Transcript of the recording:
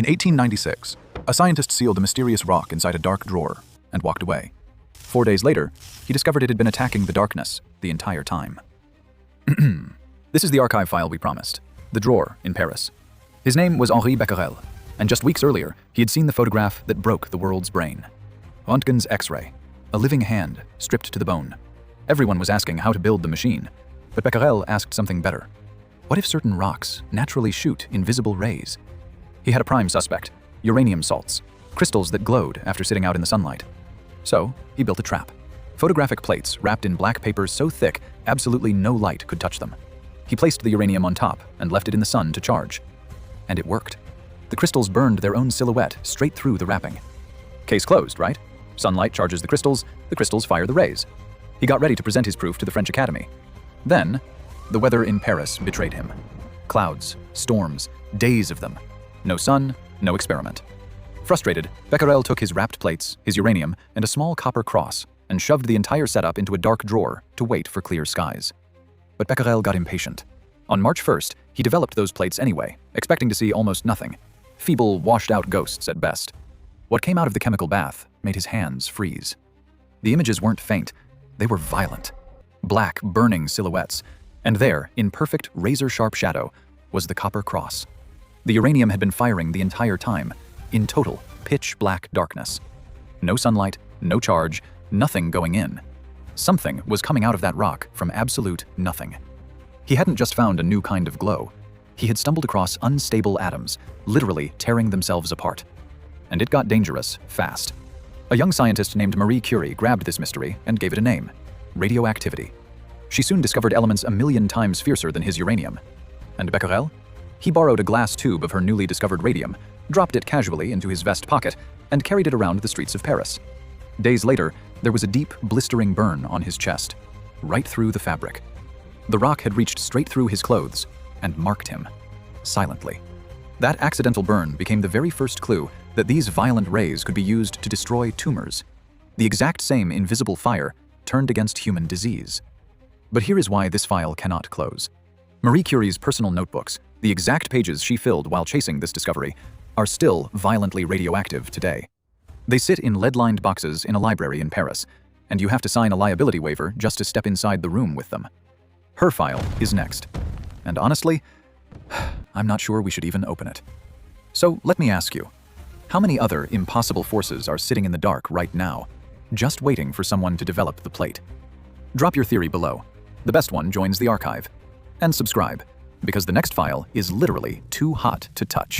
In 1896, a scientist sealed a mysterious rock inside a dark drawer and walked away. 4 days later, he discovered it had been attacking the darkness the entire time. This is the archive file we promised, the drawer in Paris. His name was Henri Becquerel, and just weeks earlier, he had seen the photograph that broke the world's brain. Röntgen's X-ray, a living hand stripped to the bone. Everyone was asking how to build the machine, but Becquerel asked something better. What if certain rocks naturally shoot invisible rays? He had a prime suspect, uranium salts, crystals that glowed after sitting out in the sunlight. So, he built a trap. Photographic plates wrapped in black paper so thick, absolutely no light could touch them. He placed the uranium on top and left it in the sun to charge. And it worked. The crystals burned their own silhouette straight through the wrapping. Case closed, right? Sunlight charges the crystals fire the rays. He got ready to present his proof to the French Academy. Then, the weather in Paris betrayed him. Clouds, storms, days of them. No sun, no experiment. Frustrated, Becquerel took his wrapped plates, his uranium, and a small copper cross, and shoved the entire setup into a dark drawer to wait for clear skies. But Becquerel got impatient. On March 1st, he developed those plates anyway, expecting to see almost nothing. Feeble, washed-out ghosts at best. What came out of the chemical bath made his hands freeze. The images weren't faint, they were violent. Black, burning silhouettes. And there, in perfect, razor-sharp shadow, was the copper cross. The uranium had been firing the entire time, in total, pitch-black darkness. No sunlight, no charge, nothing going in. Something was coming out of that rock from absolute nothing. He hadn't just found a new kind of glow. He had stumbled across unstable atoms, literally tearing themselves apart. And it got dangerous fast. A young scientist named Marie Curie grabbed this mystery and gave it a name: radioactivity. She soon discovered elements 1,000,000 times fiercer than his uranium. And Becquerel? He borrowed a glass tube of her newly discovered radium, dropped it casually into his vest pocket, and carried it around the streets of Paris. Days later, there was a deep, blistering burn on his chest, right through the fabric. The rock had reached straight through his clothes and marked him, silently. That accidental burn became the very first clue that these violent rays could be used to destroy tumors. The exact same invisible fire turned against human disease. But here is why this file cannot close. Marie Curie's personal notebooks, the exact pages she filled while chasing this discovery, are still violently radioactive today. They sit in lead-lined boxes in a library in Paris, and you have to sign a liability waiver just to step inside the room with them. Her file is next. And honestly, I'm not sure we should even open it. So let me ask you, how many other impossible forces are sitting in the dark right now, just waiting for someone to develop the plate? Drop your theory below. The best one joins the archive. And subscribe, because the next file is literally too hot to touch.